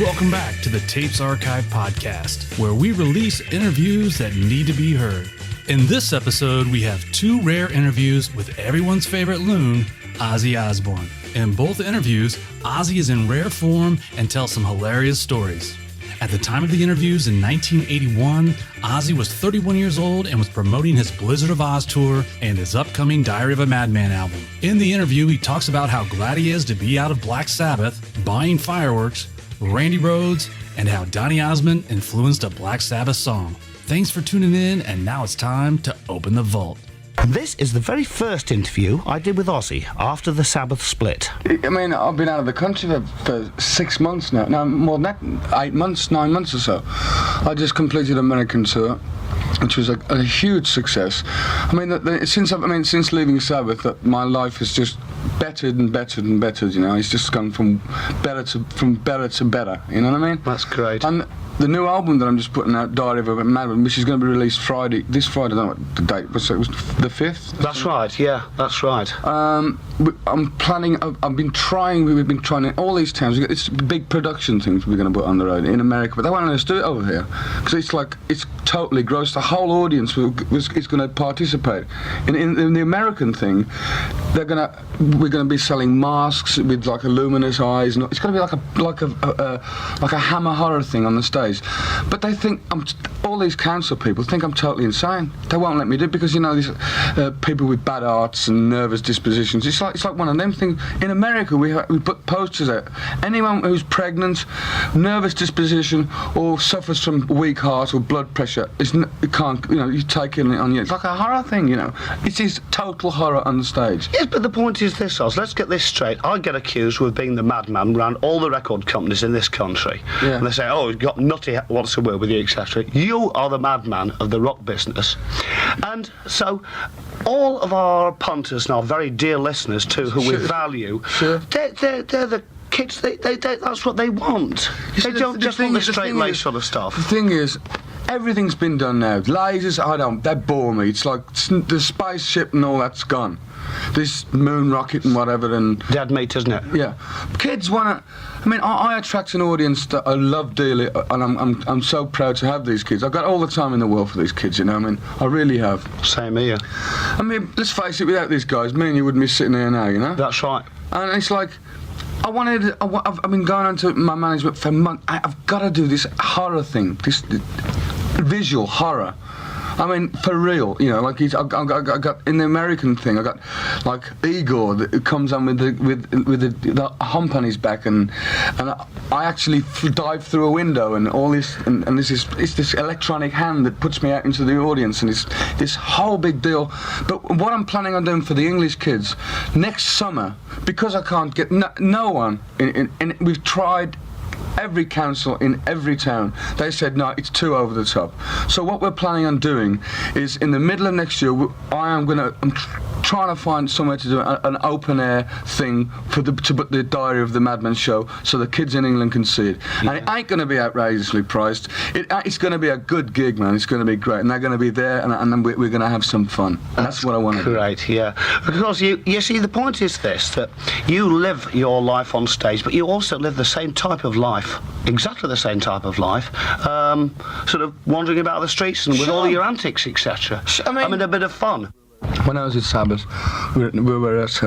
Welcome back to the Tapes Archive podcast, where we release interviews that need to be heard. In this episode, we have two rare interviews with everyone's favorite loon, Ozzy Osbourne. In both interviews, Ozzy is in rare form and tells some hilarious stories. At the time of the interviews in 1981, Ozzy was 31 years old and was promoting his Blizzard of Oz tour and his upcoming Diary of a Madman album. In the interview, he talks about how glad he is to be out of Black Sabbath, buying fireworks, Randy Rhoads, and how Donny Osmond influenced a Black Sabbath song. Thanks for tuning in, and now it's time to open the vault. This is the very first interview I did with Ozzy after the Sabbath split. I mean, I've been out of the country for 6 months now. No, more than that, 8 months, 9 months or so. I just completed an American tour, which was a huge success. I mean, since leaving Sabbath, my life has just bettered and bettered and bettered. You know, it's just gone from better to better. You know what I mean? That's great. And the new album that I'm just putting out, Diary of a Madman, which is going to be released this Friday, I don't know what the date was, it was the 5th? That's right, yeah, that's right. I'm planning, we've been trying in all these towns. It's big production things we're going to put on the road in America, but they won't let us do it over here, because it's totally gross. The whole audience is going to participate. In the American thing, we're going to be selling masks with like luminous eyes, and it's going to be like a Hammer horror thing on the stage. But they think all these council people think I'm totally insane. They won't let me do it because, you know, these people with bad hearts and nervous dispositions. It's like one of them things. In America, we put posters out. Anyone who's pregnant, nervous disposition, or suffers from weak heart or blood pressure, you take it on you. It's like a horror thing, you know. It is total horror on the stage. Yes, but the point is this, Oz. Let's get this straight. I get accused with being the madman around all the record companies in this country. Yeah. And they say, oh, you've got nutty wants to work with you, etc. You are the madman of the rock business. And so all of our punters and our very dear listeners too, who we value, they're the kids, they that's what they want. They don't just want the straight-laced sort of stuff. The thing is, everything's been done now. Lasers, they bore me. It's like the spaceship and all that's gone. This moon rocket and whatever, and dead meat, isn't it? Yeah. Kids want to. I mean, I attract an audience that I love dearly, and I'm so proud to have these kids. I've got all the time in the world for these kids, you know. I mean, I really have. Same here. I mean, let's face it. Without these guys, me and you wouldn't be sitting here now, you know. That's right. And it's like, I've been going on to my management for months. I've got to do this horror thing, this visual horror. I mean, for real, you know, like I got in the American thing. I got like Igor that comes on with the hump on his back, and I actually dive through a window, and all this, and it's this electronic hand that puts me out into the audience, and it's this whole big deal. But what I'm planning on doing for the English kids next summer, because I can't get no one, and we've tried. Every council in every town, they said no, it's too over the top. So what we're planning on doing is in the middle of next year, I'm trying to find somewhere to do an open air thing to put the Diary of the Madman show, so the kids in England can see it. Yeah. And it ain't going to be outrageously priced. It's going to be a good gig, man. It's going to be great, and they're going to be there, and then we're going to have some fun. And that's what I want to do. Great, yeah. Because you see, the point is this, that you live your life on stage, but you also live the same type of life, exactly the same type of life, sort of wandering about the streets and with all your antics, etc. I mean, a bit of fun. When I was at Sabbath, we were at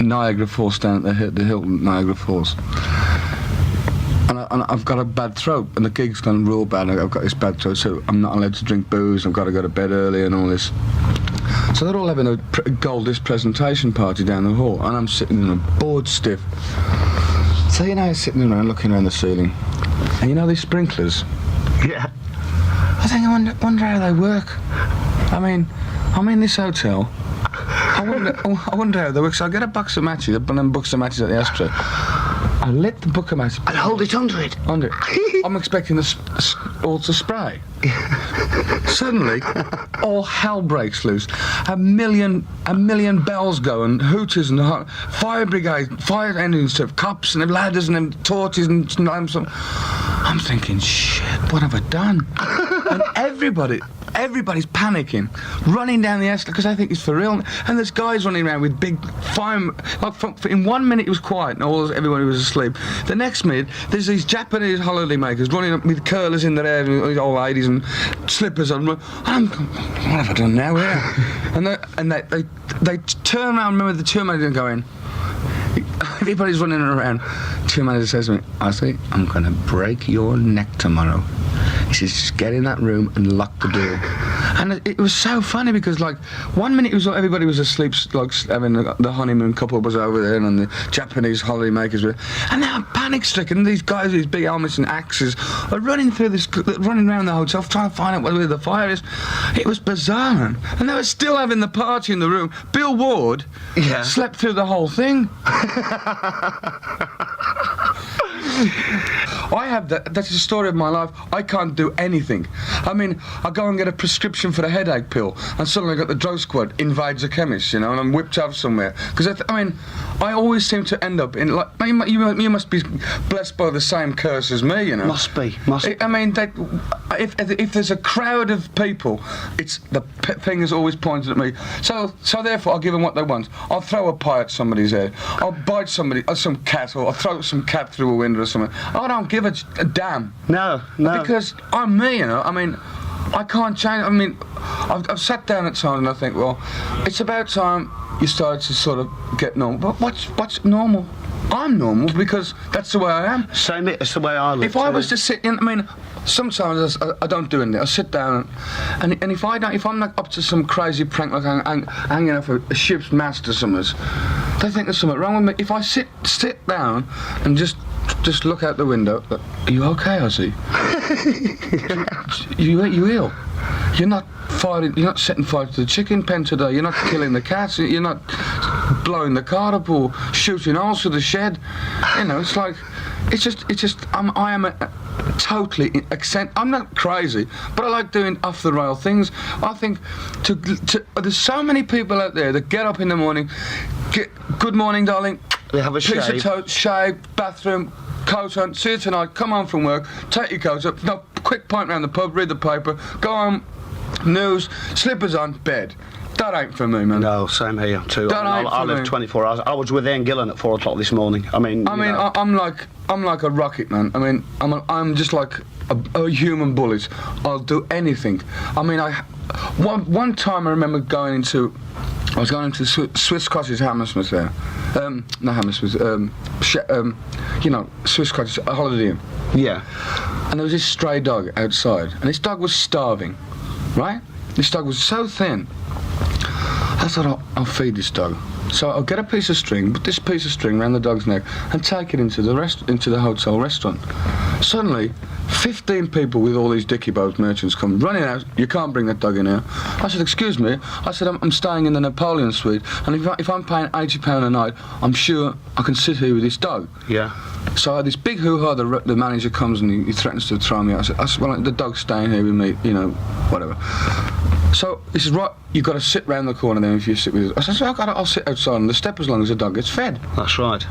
Niagara Falls, down at the Hilton, Niagara Falls. And I've got a bad throat, and the gig's gone real bad. I've got this bad throat, so I'm not allowed to drink booze. I've got to go to bed early and all this. So they're all having a Goldust presentation party down the hall, and I'm sitting in a bored stiff. So, you know, sitting around looking around the ceiling, and you know these sprinklers? Yeah. I wonder how they work. I mean, I'm in this hotel. I wonder how they work. So I get a box of matches, a box of matches at the ashtray. I lit the book of matches. And hold it under it. Under it. I'm expecting all to spray. Suddenly, all hell breaks loose. A million bells go, and hooters and fire brigade, fire engines, cops and ladders and torches and I'm thinking, shit, what have I done? And everybody everybody's panicking, running down the escalator because they think it's for real. And there's guys running around with big fire. In 1 minute it was quiet and everybody was asleep. The next minute there's these Japanese holidaymakers running up with curlers in their hair, and these old ladies and slippers on. What have I done now here? and they turn around. Remember the tour manager going. Everybody's running around. Tour manager says to me, "Ozzy, I'm going to break your neck tomorrow." He says, "Just get in that room and lock the door." And it was so funny because, like, 1 minute it was like everybody was asleep, like having the honeymoon couple was over there, and the Japanese holidaymakers were, and now panic-stricken. These guys with these big helmets and axes are running around the hotel trying to find out where the fire is. It was bizarre, and they were still having the party in the room. Bill Ward slept through the whole thing. That's the story of my life. I can't do anything. I mean, I go and get a prescription for the headache pill, and suddenly I got the drug squad invades a chemist, you know, and I'm whipped off somewhere. Because I always seem to end up in, like, you must be blessed by the same curse as me, you know. Must be. I mean, if there's a crowd of people, it's the finger's always pointed at me. So therefore, I'll give them what they want. I'll throw a pie at somebody's head. I'll bite somebody, or some cat, or I'll throw some cat through a window or something. I don't give a damn. No. Because I'm me, you know. I mean, I can't change. I mean, I've sat down at times and I think, well, it's about time you started to sort of get normal. But what's normal? I'm normal because that's the way I am. Same, it's the way I live. If I was to sit in, I mean, sometimes I don't do anything. I sit down, and if I'm not up to some crazy prank like hanging off a ship's mast or something, they think there's something wrong with me. If I sit down and just look out the window, are you okay, Ozzy? you ill? You're not setting fire to the chicken pen today. You're not killing the cats. You're not blowing the car up or shooting holes through the shed. You know, it's like, it's just. I am totally I'm not crazy, but I like doing off the rail things. I think there's so many people out there that get up in the morning, good morning, darling. They have a piece shave. of toast, shave, bathroom, coat on, see you tonight, come home from work, take your coat up, no, quick pint round the pub, read the paper, go home, news, slippers on, bed. That ain't for me, man. No, same here too. I live 24 hours. I was with Ian Gillan at 4 o'clock this morning. I'm like a rocket, man. I mean, I'm just like a human bullet. I'll do anything. I mean, one time I remember I was going into Swiss Cottage Hammersmith there. Not Hammersmith, Swiss Cottage, a Holiday Inn. Yeah. And there was this stray dog outside, and this dog was starving, right? This dog was so thin. I thought, I'll feed this dog. So I'll get a piece of string, put this piece of string around the dog's neck, and take it into the hotel restaurant. Suddenly, 15 people with all these dicky boat merchants come running out. You can't bring that dog in here. I said, excuse me. I said, I'm staying in the Napoleon suite, and if I'm paying £80 a night, I'm sure I can sit here with this dog. Yeah. So I had this big hoo-ha. The manager comes and he threatens to throw me out. I said, well, the dog's staying here with me, you know, whatever. So he says, right, you've got to sit round the corner then if you sit with us. I said, I'll sit outside on the step as long as the dog gets fed. That's right.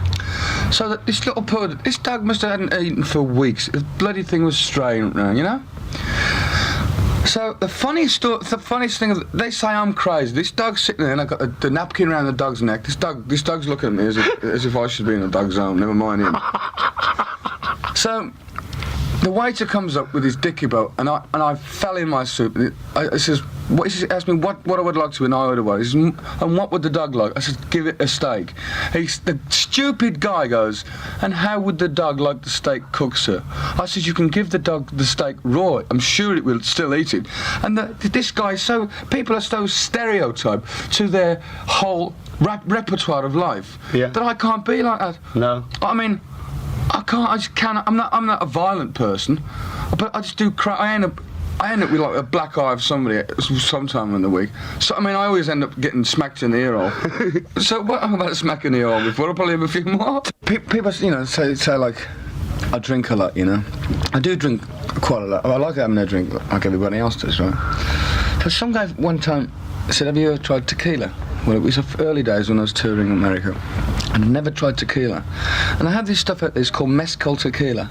So this dog must have hadn't eaten for weeks. The bloody thing was straying around, you know? So the funniest thing, they say I'm crazy. This dog's sitting there and I've got the napkin around the dog's neck. This dog's looking at me as if I should be in a dog's home, never mind him. So the waiter comes up with his dicky boat, and I fell in my soup. He says, he asked me what I would like to, and I ordered one. He says, and what would the dog like? I said, give it a steak. The stupid guy goes, and how would the dog like the steak cooked, sir? I said, you can give the dog the steak raw. I'm sure it will still eat it. And this guy, people are so stereotyped to their whole repertoire of life that I can't be like that. No. I mean, I just can't. I'm not a violent person, but I just do crap. I end up with like a black eye of somebody sometime in the week. So I mean, I always end up getting smacked in the ear hole. So what about a smack in the ear hole before? I'll probably have a few more. People, you know, say like, I drink a lot. You know, I do drink quite a lot. I like having a drink like everybody else does, right? So some guy one time said, "Have you ever tried tequila?" Well, it was early days when I was touring America, and I never tried tequila. And I have this stuff out there, it's called mezcal tequila.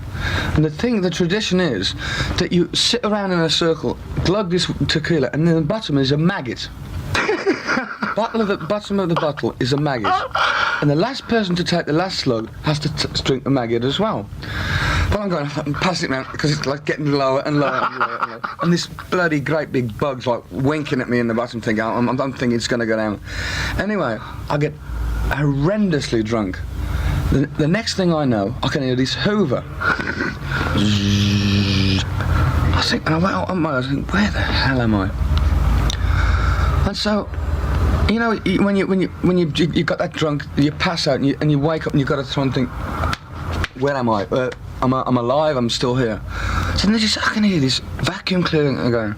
And the tradition is that you sit around in a circle, glug this tequila, and in the bottom is a maggot. Bottom of the bottle is a maggot, and the last person to take the last slug has to drink the maggot as well. But I'm going, I'm passing it around because it's like getting lower and lower and lower and lower. And this bloody great big bug's like winking at me in the bottom, thinking, I'm thinking it's going to go down. Anyway, I get horrendously drunk. The next thing I know, I can hear this Hoover. I think, and I went out on my, I think, where the hell am I? And so, you know, when you got that drunk, you pass out and you wake up and you got to try and think, where am I? I'm alive. I'm still here. So then I can hear this vacuum clearing and going.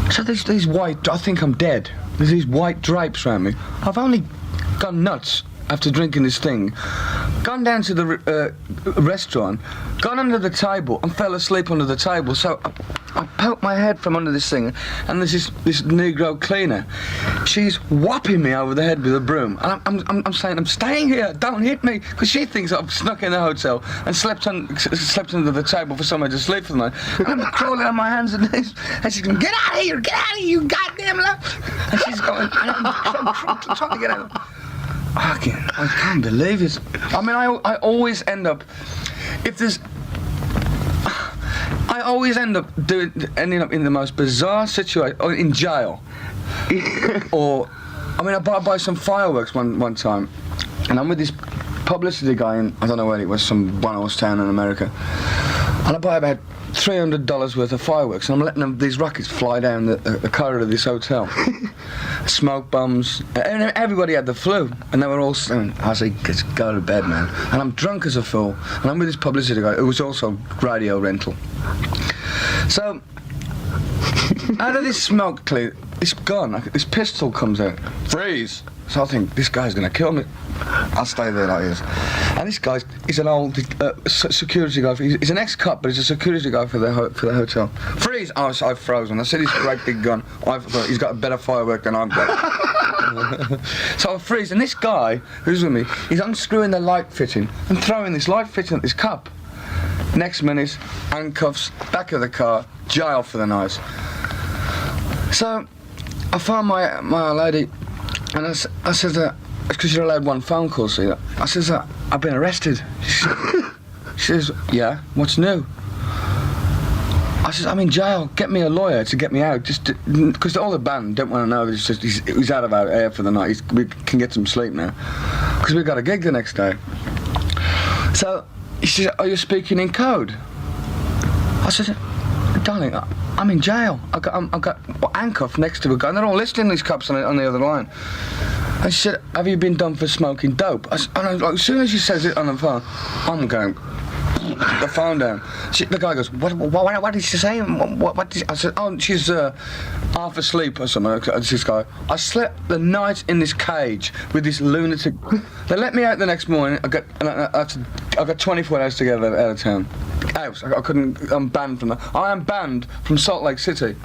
So these white. I think I'm dead. There's these white drapes around me. I've only gone nuts after drinking this thing. Gone down to the restaurant, gone under the table and fell asleep under the table. So I poked my head from under this thing, and there's this Negro cleaner. She's whopping me over the head with a broom, and I'm saying, I'm staying here, don't hit me, because she thinks I've snuck in the hotel and slept under the table for somewhere to sleep for the night. And I'm crawling on my hands and knees, and she's going, get out of here, you goddamn love. And she's going, and I'm trying to get out. I can't believe it. I mean, I always end up, I always ending up in the most bizarre situation, or in jail. Or, I mean, I buy some fireworks one time, and I'm with this publicity guy in, I don't know where it was, some one-horse town in America, and I buy about $300 worth of fireworks, and I'm letting these rockets fly down the corridor of this hotel. Smoke bombs, and everybody had the flu, and they were all saying, I said, go to bed, man. And I'm drunk as a fool, and I'm with this publicity guy who was also radio rental. So, out of this smoke clear, this gun, this pistol comes out. Freeze! So I think, this guy's going to kill me. I'll stay there like this. And this guy, he's an old security guy. He's an ex-cop, but he's a security guy for the hotel. Freeze! Oh, so I froze when I said he's a great big gun. He's got a better firework than I've got. So I freeze, and this guy who's with me, he's unscrewing the light fitting and throwing this light fitting at this cop. Next minute, handcuffs, back of the car, jail for the night. So I found my lady, and I said, because you're allowed one phone call, see that? I says, I've been arrested. She says, yeah, what's new? I says, I'm in jail, get me a lawyer to get me out, just because all the band don't want to know, he's out of our air for the night, we can get some sleep now, because we've got a gig the next day. So, she says, are you speaking in code? I said, darling, I'm in jail, I've got handcuffed next to a guy, and they're all listening, these cops on the other line. And she said, have you been done for smoking dope? And as soon as she says it on the phone, I'm going, the phone down. The guy goes, what did she say? What did she? I said, oh, she's half asleep or something. This guy, I slept the night in this cage with this lunatic. They let me out the next morning. I got 24 hours to get out of town. I'm banned from that. I am banned from Salt Lake City.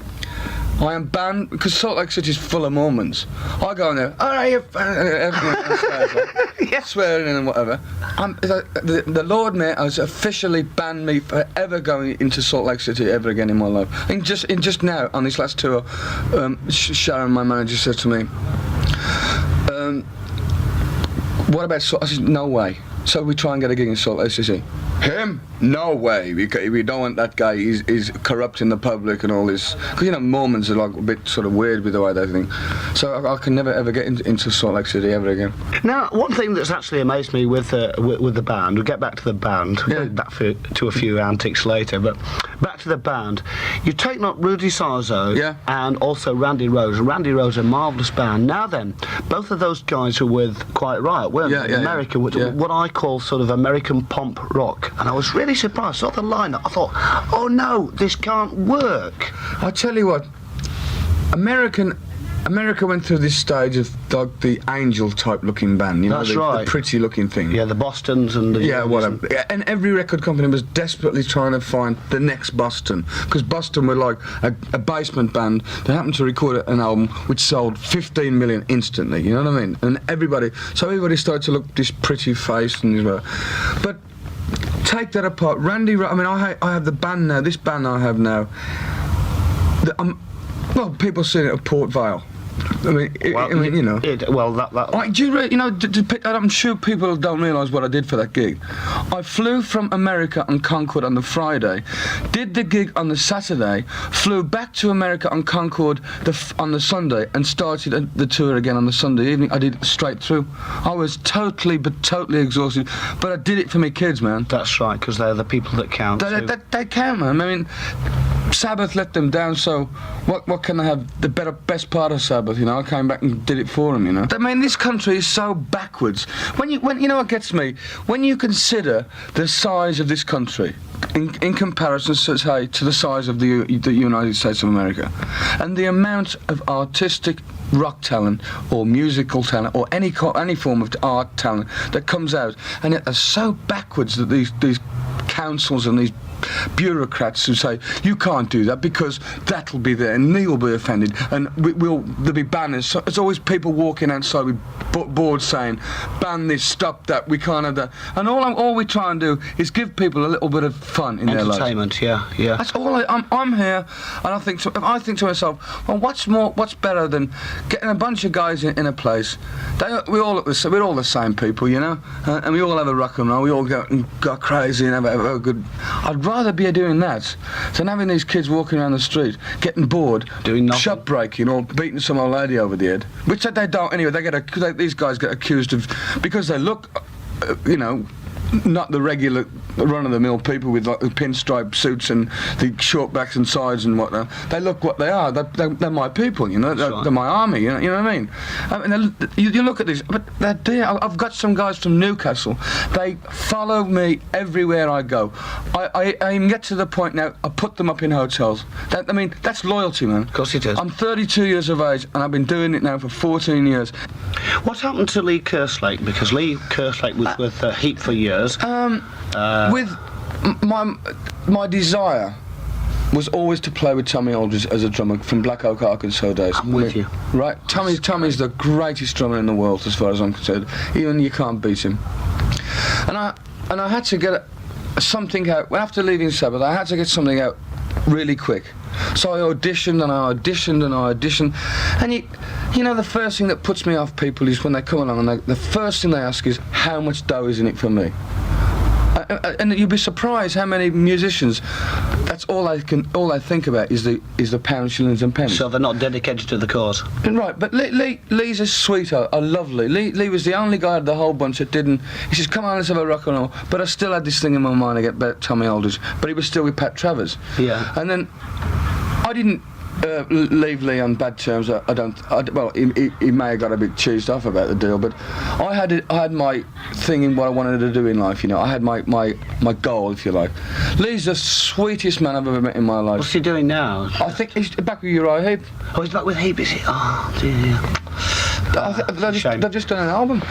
I am banned because Salt Lake City is full of Mormons. I go in there, all right, yeah, swearing and whatever. The Lord Mayor has officially banned me forever going into Salt Lake City ever again in my life. And just now on this last tour, Sharon, my manager, said to me, "What about Salt?" I said, "No way." So we try and get a gig in Salt Lake City. Him? No way. We don't want that guy. He's corrupting the public and all this. Because, you know, Mormons are like a bit sort of weird with the way they think. So I can never ever get into Salt Lake City ever again. Now, one thing that's actually amazed me with the band, we'll get back to the band, we'll get back to a few antics later, but back to the band. You've taken up Rudy Sarzo and also Randy Rhoads. Randy Rhoads, a marvellous band. Now then, both of those guys were with Quiet Riot, weren't they? In America, what I call sort of American pomp rock. And I was really surprised. I saw the lineup. I thought, oh no, this can't work. I tell you what, American America went through this stage of like the angel type looking band, you know, That's the right. pretty looking thing. Yeah, the Bostons and the... Yeah, whatever. Yeah, and every record company was desperately trying to find the next Boston, because Boston were like a basement band that happened to record an album which sold 15 million instantly, you know what I mean? And everybody started to look this pretty face and but take that apart. Randy, I mean, I have the band now, this band I have now, well, people see it at Port Vale. I mean, you know. I'm sure people don't realise what I did for that gig. I flew from America on Concorde on the Friday, did the gig on the Saturday, flew back to America on Concorde on the Sunday, and started the tour again on the Sunday evening. I did it straight through. I was totally exhausted, but I did it for my kids, man. That's right, because they're the people that count. They count, man. I mean, Sabbath let them down, so what can I have? The best part of Sabbath, you know. I came back and did it for them, you know. I mean, this country is so backwards. When you know what gets me? When you consider the size of this country in comparison, say, to the size of the United States of America, and the amount of artistic rock talent or musical talent or any form of art talent that comes out, and yet they're so backwards that these councils and these bureaucrats who say you can't do that because that'll be there and Neil will be offended and there'll be banners. So it's always people walking outside with boards saying ban this, stop that, we can't have that, and all we try and do is give people a little bit of fun in their lives. Entertainment, yeah. That's all. I'm here, and I think to myself, well, what's better than getting a bunch of guys in a place? We're all the same people, you know, and we all have a rock and roll. We all go crazy and have a good. I'd rather be doing that than having these kids walking around the street, getting bored, doing nothing, shop breaking or beating some old lady over the head, which they don't anyway. These guys get accused of, because they look, you know, not the regular run-of-the-mill people with like the pinstripe suits and the short backs and sides and whatnot. They look what they are. They're my people, you know. They're my army, you know what I mean? You look at these, but they're dear. I've got some guys from Newcastle. They follow me everywhere I go. I even get to the point now, I put them up in hotels. That's loyalty, man. Of course it is. I'm 32 years of age, and I've been doing it now for 14 years. What happened to Lee Kerslake? Because Lee Kerslake was with Heap for years. With my desire was always to play with Tommy Aldridge as a drummer from Black Oak, Arkansas days. I'm with you. Right, Tommy's the greatest drummer in the world as far as I'm concerned. Even you can't beat him. And I had to get something out. After leaving Sabbath, I had to get something out really quick. So I auditioned and I auditioned, and you know, the first thing that puts me off people is when they come along and the first thing they ask is, how much dough is in it for me? And you'd be surprised how many musicians, that's all they think about is the pounds, shillings and pennies. So they're not dedicated to the cause. Right, but Lee's a sweetheart, a lovely. Lee was the only guy of the whole bunch that didn't. He says, "Come on, let's have a rock and roll." But I still had this thing in my mind to get back Tommy Aldridge. But he was still with Pat Travers. Yeah. And then I didn't leave Lee on bad terms. He may have got a bit cheesed off about the deal, but I had my thing in what I wanted to do in life. You know, I had my goal, if you like. Lee's the sweetest man I've ever met in my life. What's he doing now? I think he's back with Uriah Heep. Oh, he's back with Heep, is he? Oh dear. They've just done an album.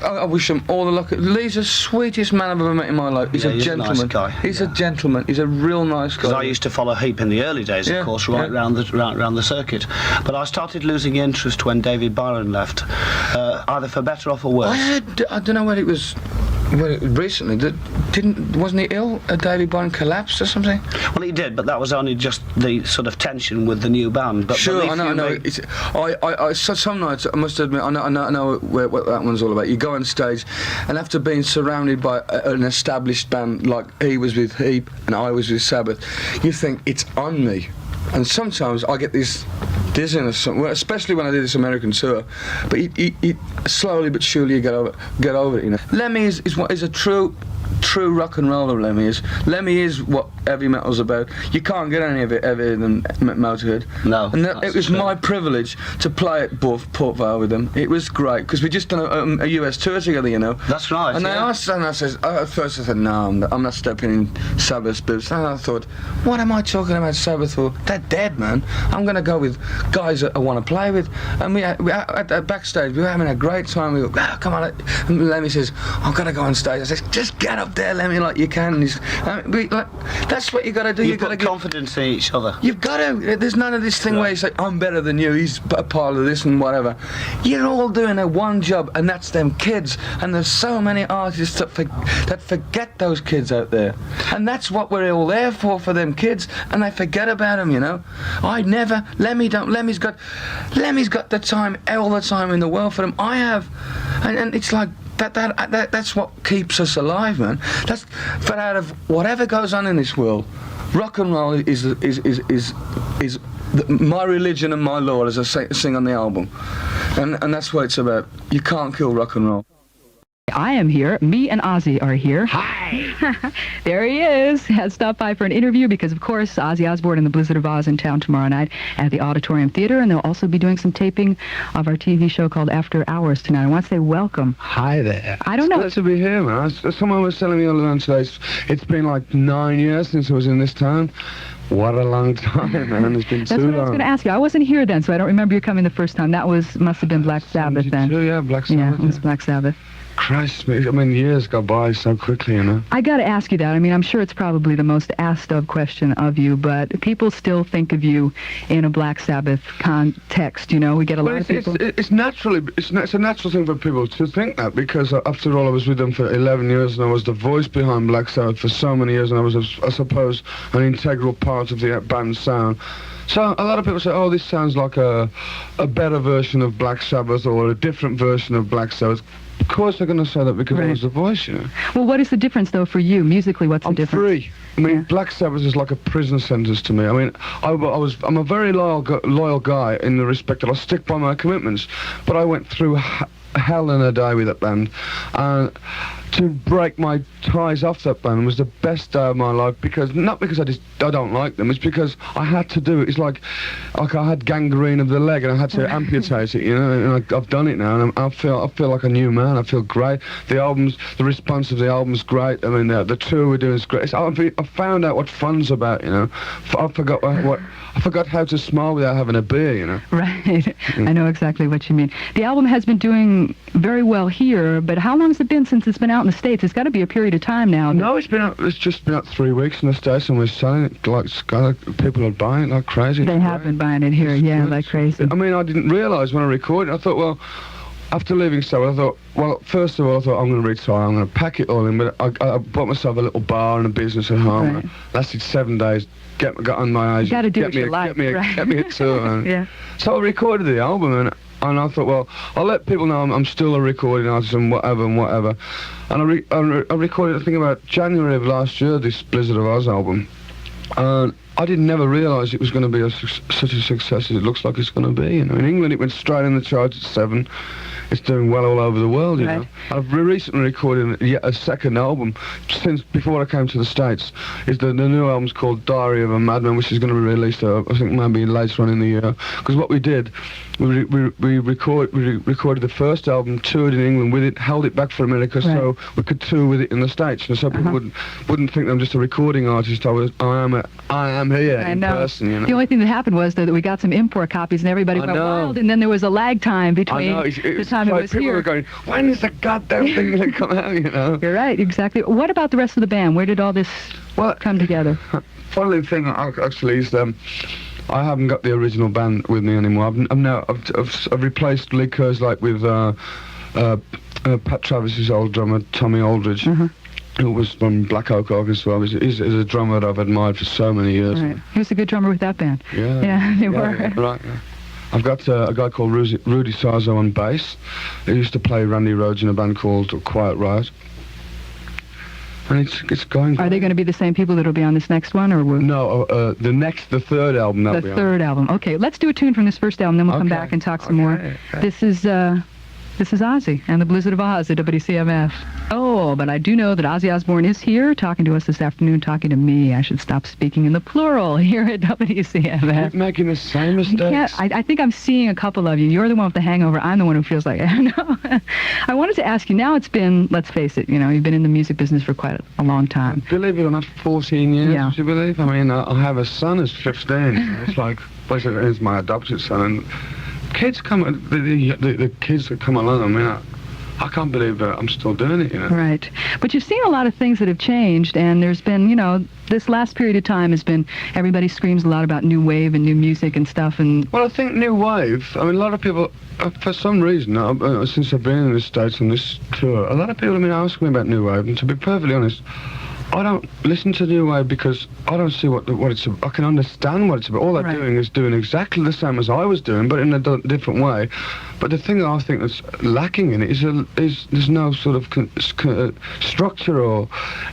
I wish him all the luck. Lee's the sweetest man I've ever met in my life. He's a gentleman. He's a nice guy. He's a gentleman. He's a real nice guy. Because I used to follow Heap in the early days, of course, right round the circuit. But I started losing interest when David Byron left, either for better or for worse. I don't know whether it was. Recently, wasn't he ill? David Byron collapsed or something? Well, he did, but that was only just the sort of tension with the new band. But sure, I know. Some nights, I must admit, I know what that one's all about. You go on stage, and after being surrounded by an established band like he was with Heap and I was with Sabbath, you think it's on me. And sometimes I get this dizziness, especially when I did this American tour. But you slowly but surely you get over it. You know, Lemmy is a true true rock and roller Lemmy is. Lemmy is what heavy metal's about. You can't get any of it heavier than Motorhead. No, And that's it was true. my privilege to play at Port Vale with them. It was great because we just done a US tour together, you know. That's right. And they yeah. asked, and I said, at first I said, no, I'm not stepping in Sabbath's boots. And I thought, what am I talking about Sabbath for? They're dead, man. I'm going to go with guys that I want to play with. And we at the backstage, we were having a great time. We go, come on. And Lemmy says, I've got to go on stage. I said, just get up there, Lemmy, like you can. And that's what you got to do. You got to put confidence in each other. You've got to. There's none of this thing where you say, I'm better than you, he's a part of this and whatever. You're all doing a one job, and that's them kids. And there's so many artists that forget those kids out there. And that's what we're all there for them kids. And they forget about them, you know. I never. Lemmy's got the time, all the time in the world for them. I have. And it's like, that's what keeps us alive, man. But out of whatever goes on in this world, rock and roll is my religion and my Lord, as I sing on the album, and that's what it's about. You can't kill rock and roll. I am here. Me and Ozzy are here. Hi! There he is. Has stopped by for an interview because, of course, Ozzy Osbourne and the Blizzard of Oz in town tomorrow night at the Auditorium Theater, and they'll also be doing some taping of our TV show called After Hours tonight. I want to say welcome. Hi there. I don't know. It's good to be here, man. Someone was telling me all along today, it's been like 9 years since I was in this town. What a long time, man. It's been That's too what long. I was going to ask you. I wasn't here then, so I don't remember you coming the first time. That must have been Black Sabbath then. Yeah, Black Sabbath. Yeah, it was Black Sabbath. Christ, I mean, years go by so quickly, you know. I got to ask you that. I mean, I'm sure it's probably the most asked of question of you, but people still think of you in a Black Sabbath context, you know. We get a lot of people. It's a natural thing for people to think that, because after all, I was with them for 11 years, and I was the voice behind Black Sabbath for so many years, and I was, I suppose, an integral part of the band's sound. So a lot of people say, oh, this sounds like a better version of Black Sabbath or a different version of Black Sabbath. Of course they're going to say that because I was the voice, you know. Well, what is the difference, though, for you? Musically, what's the I'm difference? free. I mean, Yeah. Black Sabbath is like a prison sentence to me. I mean, I'm a very loyal guy in the respect that I stick by my commitments, but I went through hell in a day with that band, and to break my ties off that band was the best day of my life, because not because I don't like them, it's because I had to do it. It's like I had gangrene of the leg and I had to amputate it, you know, and I've done it now, and I feel like a new man. I feel great. The response of the album's great. I mean, the tour we're doing is great. I found out what fun's about, you know. I forgot how to smile without having a beer, you know. Right. I know exactly what you mean. The album has been doing very well here, but how long has it been since it's been out in the States? It's got to be a period of time now. No, it's just been out 3 weeks in the States, and we're selling it like people are buying it like crazy. They have been buying it here, yeah, like crazy. I mean, I didn't realise when I recorded it. I thought, well, after leaving Sabbath, I thought, well, first of all, I thought, I'm going to retire, I'm going to pack it all in, but I bought myself a little bar and a business at home. Right. It lasted 7 days, got on my agent. You got to do get what me you a- like, Get me a, right. get me a tour. And Yeah. So I recorded the album, and I thought, well, I'll let people know I'm still a recording artist and whatever. And I recorded, I think, about January of last year, this Blizzard of Oz album. And I never realise it was going to be such a success as it looks like it's going to be. You know, in England it went straight in the charts at 7. It's doing well all over the world, you know. I've recently recorded yet a second album since before I came to the States. The new album's called Diary of a Madman, which is going to be released, I think, maybe later on in the year. Because what we did, we recorded the first album, toured in England with it, held it back for America, so we could tour with it in the States, and so people wouldn't think I'm just a recording artist. I am here in person, you know. The only thing that happened was that we got some import copies and everybody went wild, and then there was a lag time between the time it was people here. were going, when is the goddamn thing going to come out, you know? You're right, exactly. What about the rest of the band? Where did all this come together? Funny thing actually is I haven't got the original band with me anymore. I've replaced Lee Kerslake with Pat Travis's old drummer, Tommy Aldridge. Who was from Black Oak Orchestra. He's a drummer that I've admired for so many years. Right. He was a good drummer with that band. Yeah, they were. Yeah, right. Yeah. I've got a guy called Rudy Sarzo on bass. He used to play Randy Rhoads in a band called Quiet Riot. And it's going. Are they going to be the same people that'll be on this next one, or no? The third album. The third album. Okay, let's do a tune from this first album, then we'll come back and talk some more. Okay. This is This is Ozzy and the Blizzard of Oz at WCMF. Oh, but I do know that Ozzy Osbourne is here talking to us this afternoon, talking to me. I should stop speaking in the plural here at WCMF. Keep making the same mistakes. I think I'm seeing a couple of you. You're the one with the hangover. I'm the one who feels like it. No. I wanted to ask you, now it's been, let's face it, you've been in the music business for quite a long time. Believe it or not, 14 years, Yeah. would you believe? I mean, I have a son who's 15. It's like, basically, it's my adopted son. And kids the kids that come along, I mean, I can't believe that I'm still doing it, Right. But you've seen a lot of things that have changed, and there's been, this last period of time has been, everybody screams a lot about new wave and new music and stuff, and... Well, I think new wave, I mean, a lot of people, for some reason, since I've been in the States on this tour, a lot of people have been asking me about new wave, and to be perfectly honest, I don't listen to new wave because I don't see what it's about. I can understand what it's about. All they're doing is doing exactly the same as I was doing, but in a different way. But the thing that I think that's lacking in it is there's no sort of structure or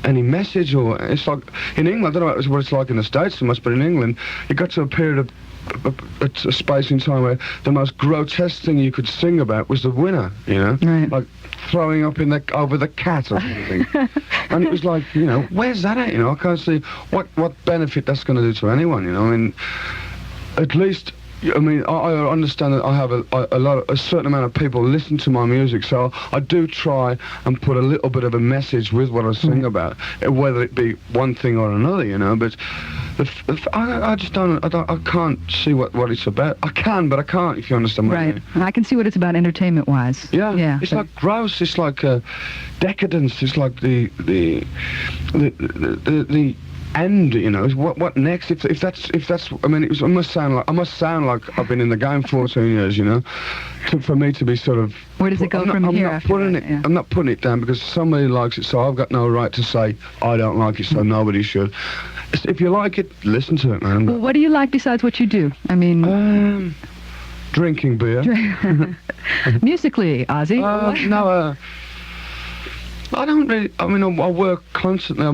any message, or it's like in England. I don't know what it's like in the States so much, but in England, it got to a period of a space in time where the most grotesque thing you could sing about was the winner, Right. like throwing up over the cat or something. And it was like, where's that at? I can't see what benefit that's going to do to anyone. I mean, at least. I mean, I understand that I have a certain amount of people listen to my music, so I do try and put a little bit of a message with what I sing about, whether it be one thing or another, But I just don't. I can't see what it's about. I can, but I can't. If you understand what I mean. Right. I can see what it's about entertainment-wise. Yeah. Yeah. It's like gross. It's like decadence. It's like the end, what next? If that's, I mean, I must sound like I've been in the game 14 years, for me to be sort of. Where does it go from here? I'm not putting it down because somebody likes it, so I've got no right to say I don't like it, so nobody should. If you like it, listen to it, man. Well, what do you like besides what you do? I mean, drinking beer. Musically, Ozzy. I don't really, I mean, I work constantly. I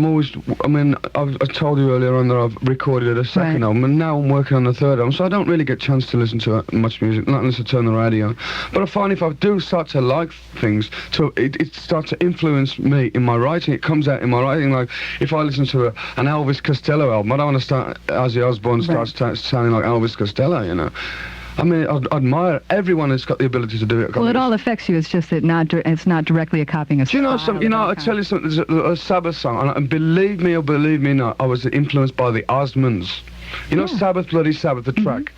told you earlier on that I've recorded a second album, and now I'm working on the third album, so I don't really get a chance to listen to much music, not unless I turn the radio on. But I find if I do start to like things, it starts to influence me in my writing. It comes out in my writing. Like, if I listen to an Elvis Costello album, I don't want to start, Ozzy Osbourne starts sounding like Elvis Costello, I mean, I admire everyone that's got the ability to do it. Well, it all affects you. It's just that it's not directly a copying of. Do you know something? I tell you something. There's a Sabbath song, and believe me or believe me not, I was influenced by the Osmonds. Sabbath, Bloody Sabbath, the track.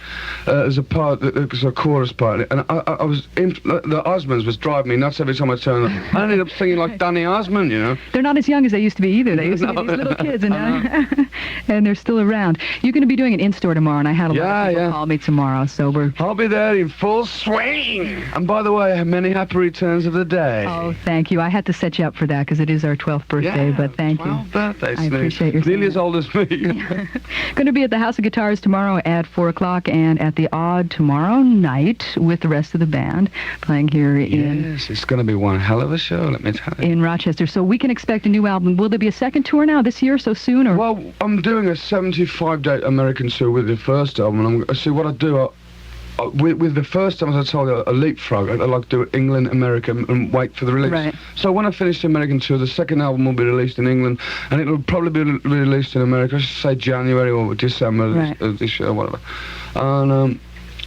There's a part, there's a chorus part, and I was, the Osmonds was driving me nuts every time I turned on. I ended up singing like Danny Osmond, They're not as young as they used to be either. They used to be these little kids, and they're still around. You're going to be doing an in-store tomorrow, and I had a lot of people call me tomorrow, so I'll be there in full swing. And by the way, many happy returns of the day. Oh, thank you. I had to set you up for that because it is our 12th birthday, but thank you. 12th birthday, I appreciate your nearly as old as me. Going to be at the House of Guitars tomorrow at 4 o'clock, and at the Odd tomorrow night with the rest of the band playing here in... Yes, it's going to be one hell of a show, let me tell you. In Rochester. So we can expect a new album. Will there be a second tour now this year, so soon? Or? Well, I'm doing a 75-day American tour with the first album, and see what I do. With the first time, as I told you, a leapfrog. I like to do England, America, and wait for the release. Right. So when I finish the American tour, the second album will be released in England, and it'll probably be released in America, I should say January or December this year, whatever. And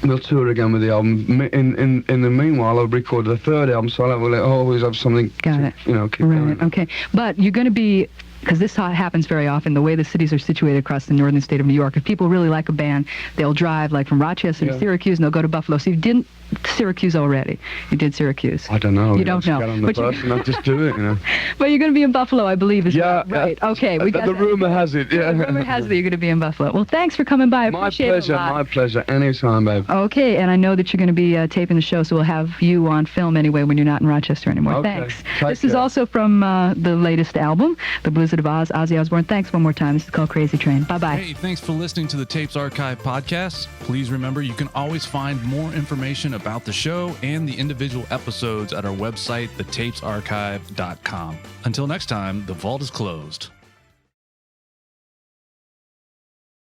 we'll tour again with the album. In the meanwhile, I'll record the third album, so I'll always have something keep going. Okay. But you're going to be... Because this happens very often, the way the cities are situated across the northern state of New York. If people really like a band, they'll drive like from Rochester to Syracuse, and they'll go to Buffalo. So you didn't Syracuse already. You did Syracuse. I don't know. You don't know. Get on the bus and I'll just do it, But you're going to be in Buffalo, I believe. Right. Okay. We got the rumor has it. Yeah. The rumor has it that you're going to be in Buffalo. Well, thanks for coming by. I appreciate it a lot. My pleasure. Anytime, babe. Okay, and I know that you're going to be taping the show, so we'll have you on film anyway when you're not in Rochester anymore. Okay. Thanks. This is also from the latest album, The Blizzard of Oz, Ozzy Osbourne. Thanks one more time. This is called Crazy Train. Bye-bye. Hey, thanks for listening to the Tapes Archive podcast. Please remember you can always find more information about the show and the individual episodes at our website, thetapesarchive.com. Until next time, the vault is closed.